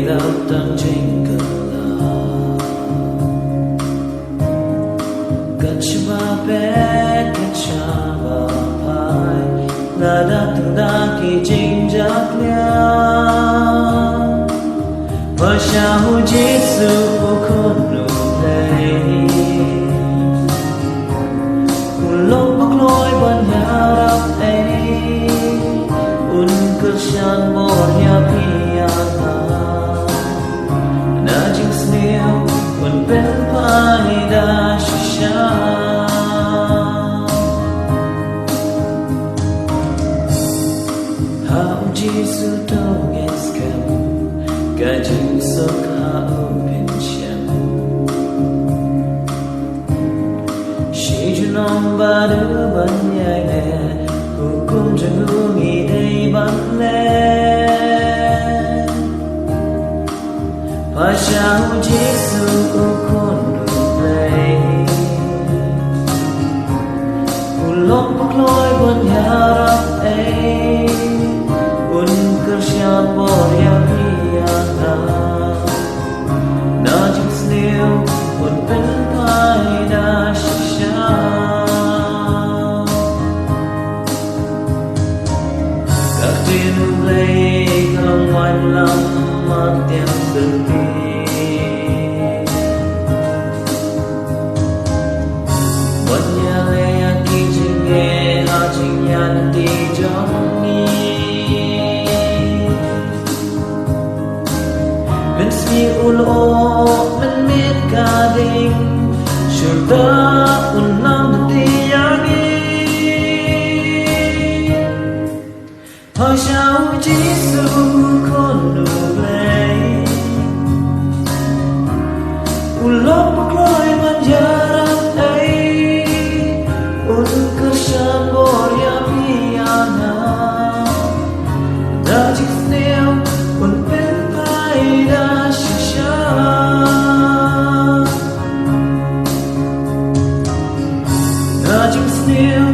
without touching color. Gachma back and chava pai, la da da ki jinja kya. Pasha hu Jesu ukunu play. Kulong pakloi ban harap ay, unkasyan mo ya piyata. Najing snail, un pen pai da shisha. How Jesu dong es kam, gajing sok hao pensyam. Shijunom badu banyai ne, hukum jangungi day banle. Pasha hu Jesu ukonu play. Ulong pakloi banyarap ay, unkasyan borya piyata. Najing snail, un pen pai da shisha. Các tiên play không ngoan lắm mặc tiền đơn đi. Vẫn nhà lệ khi chừng nghe họ chừng nhàn đi trong nghi. Mình si ulo mình biết cả đình, sure ta un nam đi yangi. Hỏi sao Giêsu con đủ play, ulong pakloi manjarap ay, unkasyan borya piyana. Najing snail, un pen pai da shisha. Najing snail,